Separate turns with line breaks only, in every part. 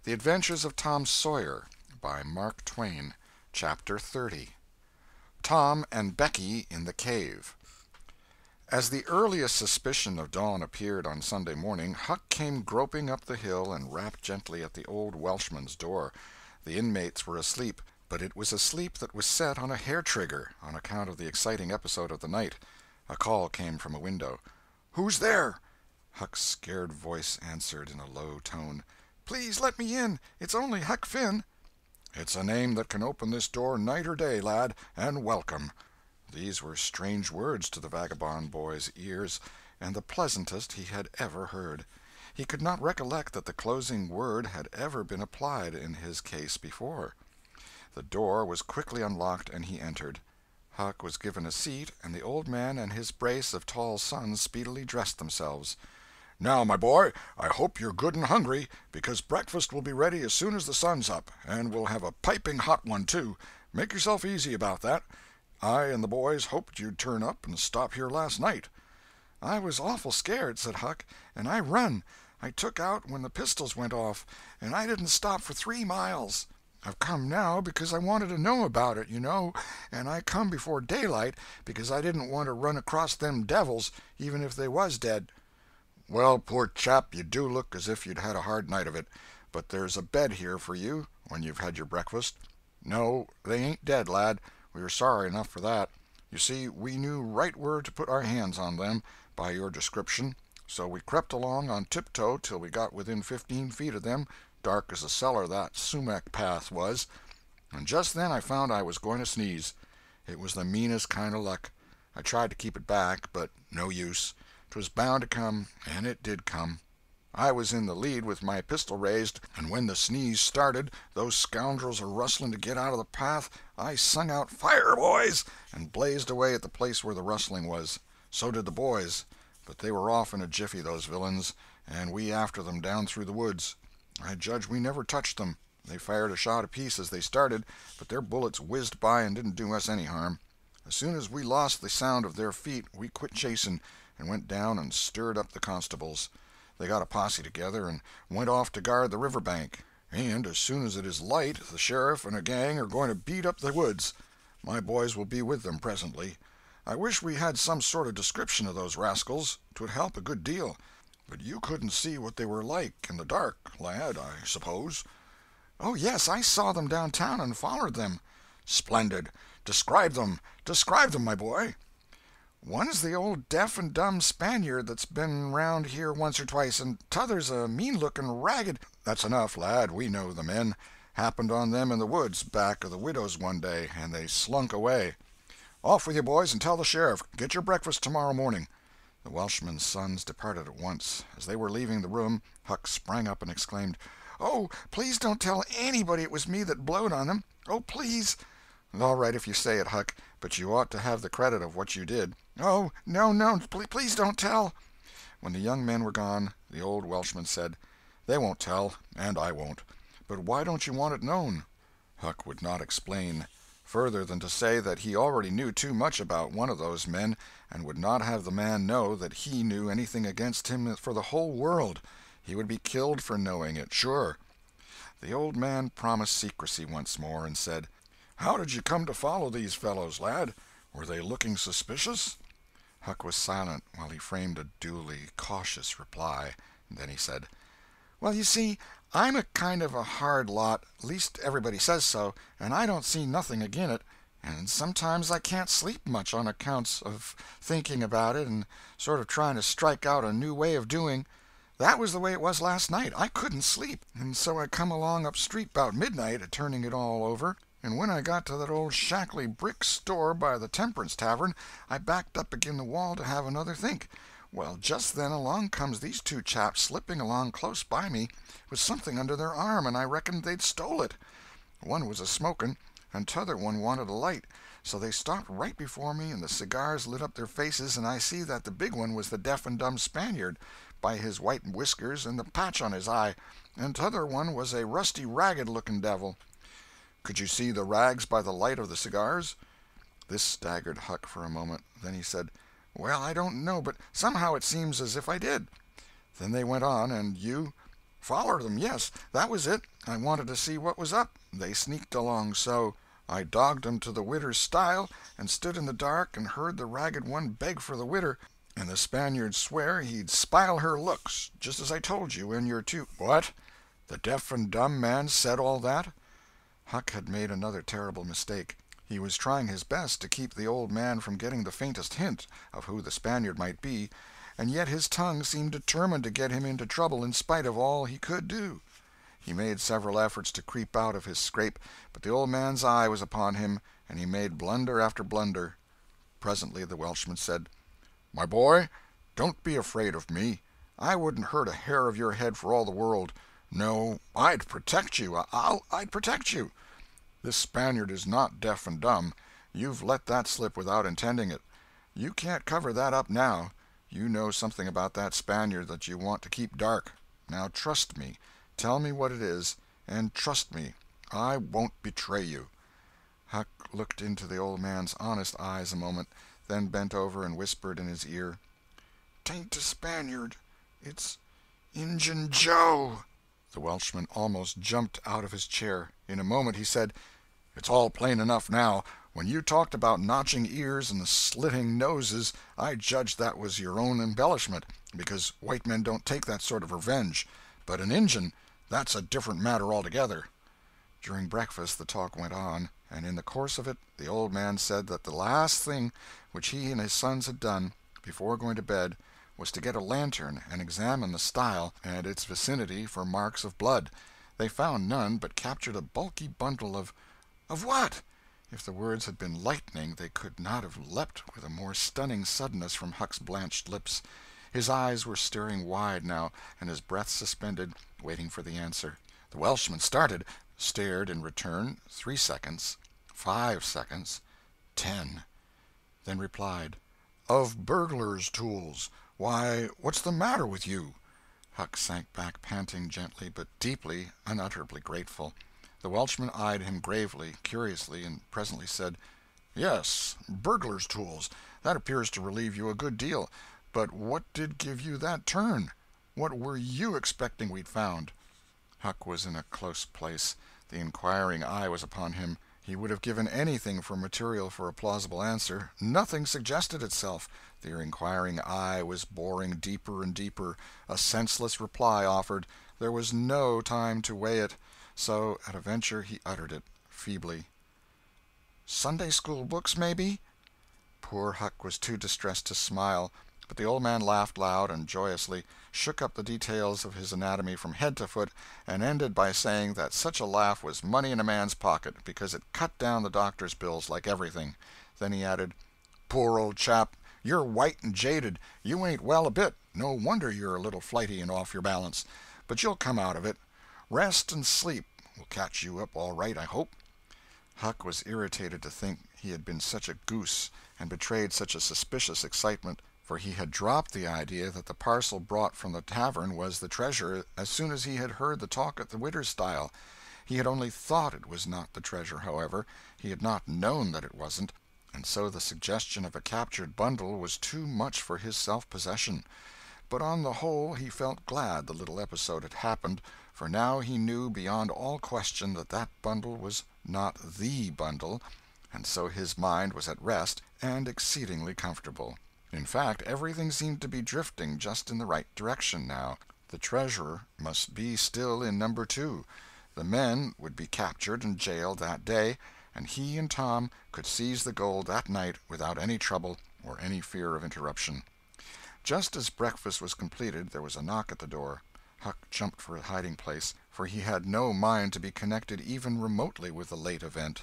The Adventures of Tom Sawyer by Mark Twain. Chapter 30. Tom and Becky in the Cave. As the earliest suspicion of dawn appeared on Sunday morning, Huck came groping up the hill and rapped gently at the old Welshman's door. The inmates were asleep, but it was a sleep that was set on a hair-trigger on account of the exciting episode of the night. A call came from a window. "Who's there?" Huck's scared voice answered in a low tone. "Please let me in. It's only Huck Finn." "It's a name that can open this door night or day, lad, and welcome." These were strange words to the vagabond boy's ears, and the pleasantest he had ever heard. He could not recollect that the closing word had ever been applied in his case before. The door was quickly unlocked, and he entered. Huck was given a seat, and the old man and his brace of tall sons speedily dressed themselves. "Now, my boy, I hope you're good and hungry, because breakfast will be ready as soon as the sun's up, and we'll have a piping hot one, too. Make yourself easy about that. I and the boys hoped you'd turn up and stop here last night."
"I was awful scared," said Huck, "and I run. I took out when the pistols went off, and I didn't stop for 3 miles. I've come now because I wanted to know about it, you know, and I come before daylight because I didn't want to run across them devils, even if they was dead."
"Well, poor chap, you do look as if you'd had a hard night of it, but there's a bed here for you when you've had your breakfast. No, they ain't dead, lad. We are sorry enough for that. You see, we knew right where to put our hands on them, by your description, so we crept along on tiptoe till we got within 15 feet of them, dark as a cellar that sumac path was, and just then I found I was going to sneeze. It was the meanest kind of luck. I tried to keep it back, but no use. 'Twas bound to come, and it did come. I was in the lead with my pistol raised, and when the sneeze started, those scoundrels a-rustling to get out of the path, I sung out, 'Fire, boys!' and blazed away at the place where the rustling was. So did the boys, but they were off in a jiffy, those villains, and we after them down through the woods. I judge we never touched them. They fired a shot apiece as they started, but their bullets whizzed by and didn't do us any harm. As soon as we lost the sound of their feet, we quit chasing, and went down and stirred up the constables. They got a posse together and went off to guard the river bank, and as soon as it is light the sheriff and a gang are going to beat up the woods. My boys will be with them presently. I wish we had some sort of description of those rascals. 'Twould help a good deal. But you couldn't see what they were like in the dark, lad, I suppose?"
"Oh, yes, I saw them downtown and followed them."
"Splendid. Describe them. Describe them, my boy."
"One's the old deaf and dumb Spaniard that's been round here once or twice, and t'other's a mean-looking, ragged—"
"That's enough, lad. We know the men. Happened on them in the woods back of the widow's one day, and they slunk away. Off with you, boys, and tell the sheriff. Get your breakfast tomorrow morning." The Welshman's sons departed at once. As they were leaving the room, Huck sprang up and exclaimed,
"Oh, please don't tell anybody it was me that blowed on them. Oh, please."
"All right if you say it, Huck, but you ought to have the credit of what you did."
"Oh, no, please don't tell."
When the young men were gone, the old Welshman said, "They won't tell, and I won't. But why don't you want it known?" Huck would not explain, further than to say that he already knew too much about one of those men, and would not have the man know that he knew anything against him for the whole world. He would be killed for knowing it, sure. The old man promised secrecy once more, and said, "How did you come to follow these fellows, lad? Were they looking suspicious?" Huck was silent while he framed a duly cautious reply. Then he said,
"Well, you see, I'm a kind of a hard lot, least everybody says so, and I don't see nothing agin it, and sometimes I can't sleep much on accounts of thinking about it and sort of trying to strike out a new way of doing. That was the way it was last night. I couldn't sleep, and so I come along up street 'bout midnight, turning it all over, and when I got to that old shackly brick store by the Temperance Tavern, I backed up agin the wall to have another think. Well, just then along comes these 2 chaps slipping along close by me, with something under their arm, and I reckoned they'd stole it. One was a-smoking, and t'other one wanted a light, so they stopped right before me, and the cigars lit up their faces, and I see that the big one was the deaf and dumb Spaniard, by his white whiskers and the patch on his eye, and t'other one was a rusty, ragged-looking devil."
"Could you see the rags by the light of the cigars?" This staggered Huck for a moment. Then he said,
"Well, I don't know, but somehow it seems as if I did."
"Then they went on, and you—"
Follered them, yes, that was it. I wanted to see what was up. They sneaked along so. I dogged 'em to the widder's stile, and stood in the dark and heard the ragged one beg for the widder, and the Spaniard swear he'd spile her looks, just as I told you in your two—" "What? The deaf and dumb man said all that?" Huck had made another terrible mistake. He was trying his best to keep the old man from getting the faintest hint of who the Spaniard might be, and yet his tongue seemed determined to get him into trouble in spite of all he could do. He made several efforts to creep out of his scrape, but the old man's eye was upon him, and he made blunder after blunder. Presently the Welshman said: "My boy, don't be afraid of me. I wouldn't hurt a hair of your head for all the world. No, I'd protect you. I'd protect you. This Spaniard is not deaf and dumb. You've let that slip without intending it. You can't cover that up now. You know something about that Spaniard that you want to keep dark. Now trust me. Tell me what it is, and trust me, I won't betray you." Huck looked into the old man's honest eyes a moment, then bent over and whispered in his ear: "'Tain't a Spaniard. It's Injun Joe." The Welshman almost jumped out of his chair. In a moment he said: "It's all plain enough now. When you talked about notching ears and slitting noses, I judged that was your own embellishment, because white men don't take that sort of revenge. But an Injun, that's a different matter altogether." During breakfast the talk went on, and in the course of it the old man said that the last thing which he and his sons had done, before going to bed, was to get a lantern and examine the stile and its vicinity for marks of blood. They found none, but captured a bulky bundle of what? If the words had been lightning they could not have leapt with a more stunning suddenness from Huck's blanched lips. His eyes were staring wide now, and his breath suspended, waiting for the answer. The Welshman started, stared in return 3 seconds, 5 seconds, 10, then replied: "Of burglars' tools. Why, what's the matter with you?" Huck sank back, panting gently but deeply, unutterably grateful. The Welshman eyed him gravely, curiously, and presently said: "Yes, burglars' tools. That appears to relieve you a good deal. But what did give you that turn? What were you expecting we'd found?" Huck was in a close place. The inquiring eye was upon him. He would have given anything for material for a plausible answer. Nothing suggested itself. The inquiring eye was boring deeper and deeper. A senseless reply offered. There was no time to weigh it. So, at a venture, he uttered it, feebly: "Sunday school books, maybe?" Poor Huck was too distressed to smile, but the old man laughed loud and joyously, shook up the details of his anatomy from head to foot, and ended by saying that such a laugh was money in a man's pocket, because it cut down the doctor's bills like everything. Then he added: "Poor old chap, you're white and jaded. You ain't well a bit. No wonder you're a little flighty and off your balance. But you'll come out of it. Rest and sleep will catch you up all right, I hope." Huck was irritated to think he had been such a goose and betrayed such a suspicious excitement, for he had dropped the idea that the parcel brought from the tavern was the treasure as soon as he had heard the talk at the widow's stile. He had only thought it was not the treasure, however. He had not known that it wasn't, and so the suggestion of a captured bundle was too much for his self-possession. But on the whole he felt glad the little episode had happened, for now he knew beyond all question that that bundle was not the bundle, and so his mind was at rest and exceedingly comfortable. In fact, everything seemed to be drifting just in the right direction now. The treasure must be still in number 2. The men would be captured and jailed that day, and he and Tom could seize the gold that night without any trouble or any fear of interruption. Just as breakfast was completed there was a knock at the door. Huck jumped for a hiding-place, for he had no mind to be connected even remotely with the late event.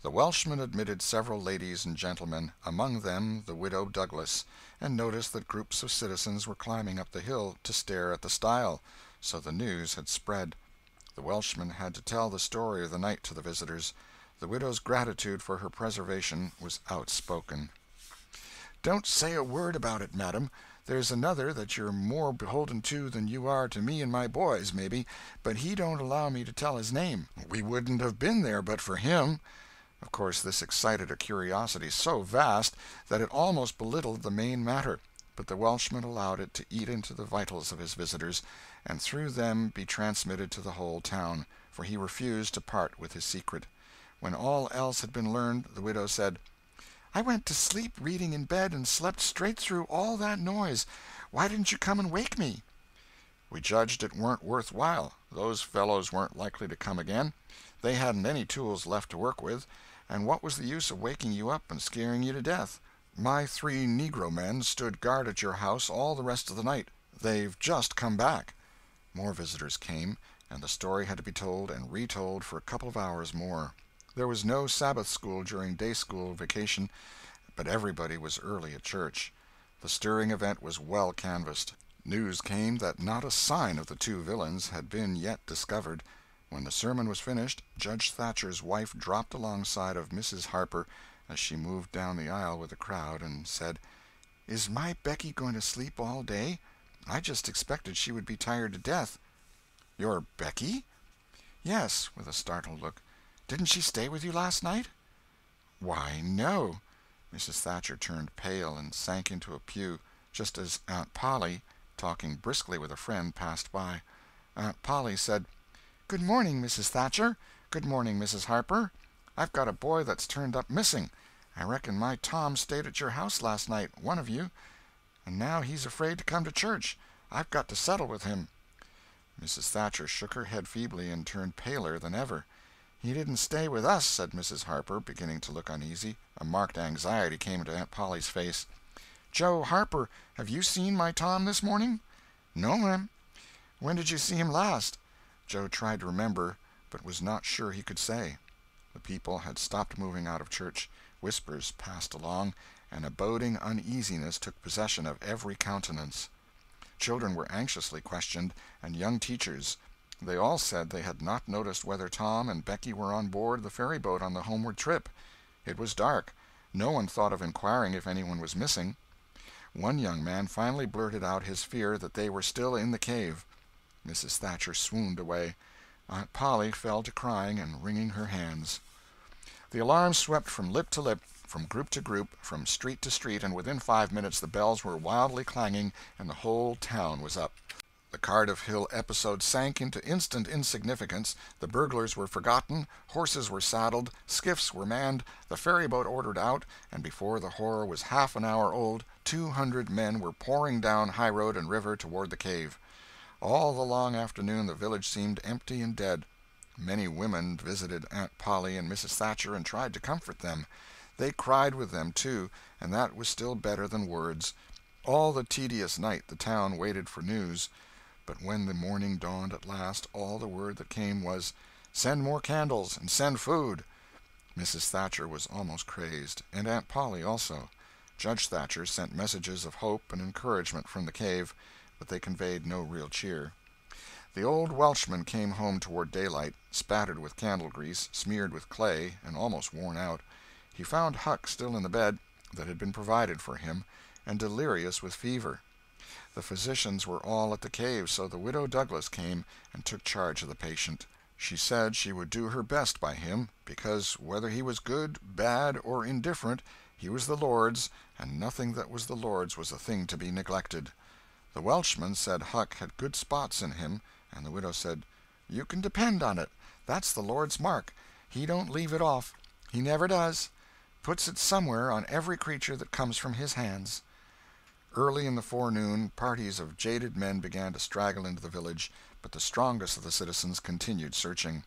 The Welshman admitted several ladies and gentlemen, among them the widow Douglas, and noticed that groups of citizens were climbing up the hill to stare at the stile. So the news had spread. The Welshman had to tell the story of the night to the visitors. The widow's gratitude for her preservation was outspoken. "Don't say a word about it, madam. There's another that you're more beholden to than you are to me and my boys, maybe, but he don't allow me to tell his name. We wouldn't have been there but for him." Of course this excited a curiosity so vast that it almost belittled the main matter, but the Welshman allowed it to eat into the vitals of his visitors, and through them be transmitted to the whole town, for he refused to part with his secret. When all else had been learned, the widow said, "I went to sleep reading in bed and slept straight through all that noise. Why didn't you come and wake me?" "We judged it weren't worth while. Those fellows weren't likely to come again. They hadn't any tools left to work with, and what was the use of waking you up and scaring you to death? My 3 negro men stood guard at your house all the rest of the night. They've just come back." More visitors came, and the story had to be told and retold for a couple of hours more. There was no Sabbath school during day school vacation, but everybody was early at church. The stirring event was well canvassed. News came that not a sign of the 2 villains had been yet discovered. When the sermon was finished, Judge Thatcher's wife dropped alongside of Mrs. Harper as she moved down the aisle with the crowd, and said, "Is my Becky going to sleep all day? I just expected she would be tired to death." "Your Becky?" "Yes," with a startled look. "Didn't she stay with you last night?" "Why, no." Mrs. Thatcher turned pale and sank into a pew, just as Aunt Polly, talking briskly with a friend, passed by. Aunt Polly said, "Good morning, Mrs. Thatcher. Good morning, Mrs. Harper. I've got a boy that's turned up missing. I reckon my Tom stayed at your house last night, one of you, and now he's afraid to come to church. I've got to settle with him." Mrs. Thatcher shook her head feebly and turned paler than ever. "He didn't stay with us," said Mrs. Harper, beginning to look uneasy. A marked anxiety came into Aunt Polly's face. "Joe Harper, have you seen my Tom this morning?" "No, ma'am." "When did you see him last?" Joe tried to remember, but was not sure he could say. The people had stopped moving out of church. Whispers passed along, and a boding uneasiness took possession of every countenance. Children were anxiously questioned, and young teachers. They all said they had not noticed whether Tom and Becky were on board the ferryboat on the homeward trip. It was dark. No one thought of inquiring if anyone was missing. One young man finally blurted out his fear that they were still in the cave. Mrs. Thatcher swooned away. Aunt Polly fell to crying and wringing her hands. The alarm swept from lip to lip, from group to group, from street to street, and within 5 minutes the bells were wildly clanging and the whole town was up. The Cardiff Hill episode sank into instant insignificance, the burglars were forgotten, horses were saddled, skiffs were manned, the ferryboat ordered out, and before the horror was half an hour old 200 men were pouring down high road and river toward the cave. All the long afternoon the village seemed empty and dead. Many women visited Aunt Polly and Mrs. Thatcher and tried to comfort them. They cried with them, too, and that was still better than words. All the tedious night the town waited for news. But when the morning dawned at last, all the word that came was, "Send more candles, and send food." Mrs. Thatcher was almost crazed, and Aunt Polly also. Judge Thatcher sent messages of hope and encouragement from the cave, but they conveyed no real cheer. The old Welshman came home toward daylight, spattered with candle grease, smeared with clay, and almost worn out. He found Huck still in the bed that had been provided for him, and delirious with fever. The physicians were all at the cave, so the widow Douglas came and took charge of the patient. She said she would do her best by him, because whether he was good, bad, or indifferent, he was the Lord's, and nothing that was the Lord's was a thing to be neglected. The Welshman said Huck had good spots in him, and the widow said, "You can depend on it. That's the Lord's mark. He don't leave it off. He never does. Puts it somewhere on every creature that comes from his hands." Early in the forenoon, parties of jaded men began to straggle into the village, but the strongest of the citizens continued searching.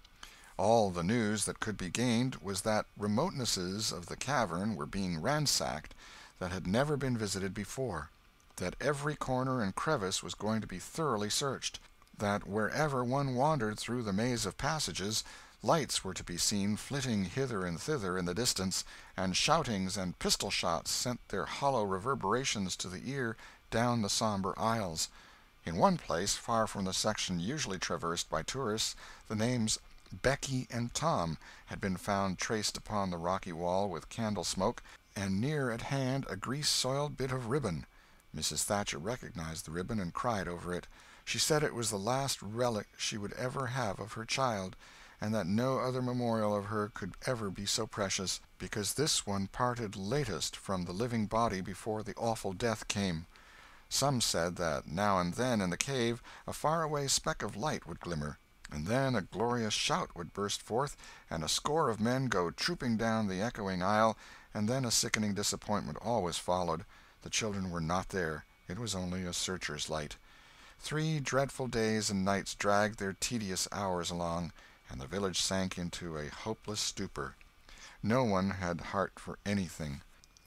All the news that could be gained was that remotenesses of the cavern were being ransacked that had never been visited before, that every corner and crevice was going to be thoroughly searched, that wherever one wandered through the maze of passages, lights were to be seen flitting hither and thither in the distance, and shoutings and pistol-shots sent their hollow reverberations to the ear down the somber aisles. In one place, far from the section usually traversed by tourists, the names Becky and Tom had been found traced upon the rocky wall with candle smoke, and near at hand a grease-soiled bit of ribbon. Mrs. Thatcher recognized the ribbon and cried over it. She said it was the last relic she would ever have of her child, and that no other memorial of her could ever be so precious, because this one parted latest from the living body before the awful death came. Some said that now and then in the cave a far-away speck of light would glimmer, and then a glorious shout would burst forth, and a score of men go trooping down the echoing aisle, and then a sickening disappointment always followed. The children were not there. It was only a searcher's light. 3 dreadful days and nights dragged their tedious hours along, and the village sank into a hopeless stupor. No one had heart for anything.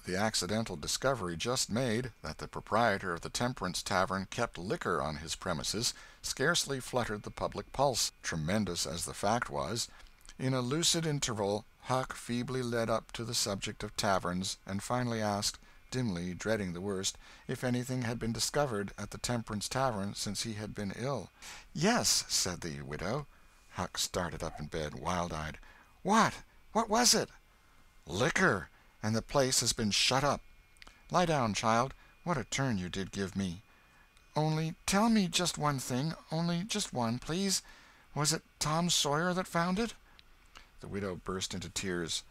The accidental discovery just made, that the proprietor of the Temperance Tavern kept liquor on his premises, scarcely fluttered the public pulse, tremendous as the fact was. In a lucid interval Huck feebly led up to the subject of taverns, and finally asked, dimly dreading the worst, if anything had been discovered at the Temperance Tavern since he had been ill. "Yes," said the widow. Huck started up in bed, wild-eyed. "What? What was it?" "Liquor, and the place has been shut up." "Lie down, child. What a turn you did give me. Only tell me just one thing, only just one, please. Was it Tom Sawyer that found it?" The widow burst into tears.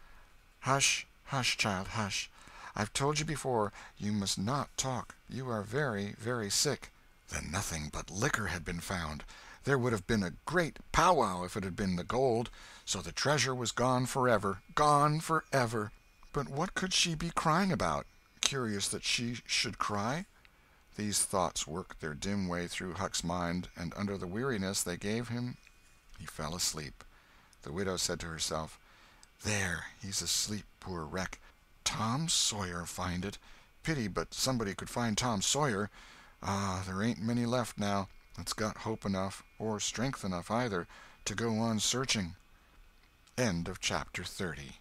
"Hush, hush, child, hush. I've told you before, you must not talk. You are very, very sick." Then nothing but liquor had been found. There would have been a great powwow if it had been the gold. So the treasure was gone forever, gone forever. But what could she be crying about? Curious that she should cry. These thoughts worked their dim way through Huck's mind, and under the weariness they gave him he fell asleep. The widow said to herself, "There, he's asleep, poor wreck. Tom Sawyer find it. Pity but somebody could find Tom Sawyer. Ah, there ain't many left now that's got hope enough, or strength enough either, to go on searching." End of chapter 30.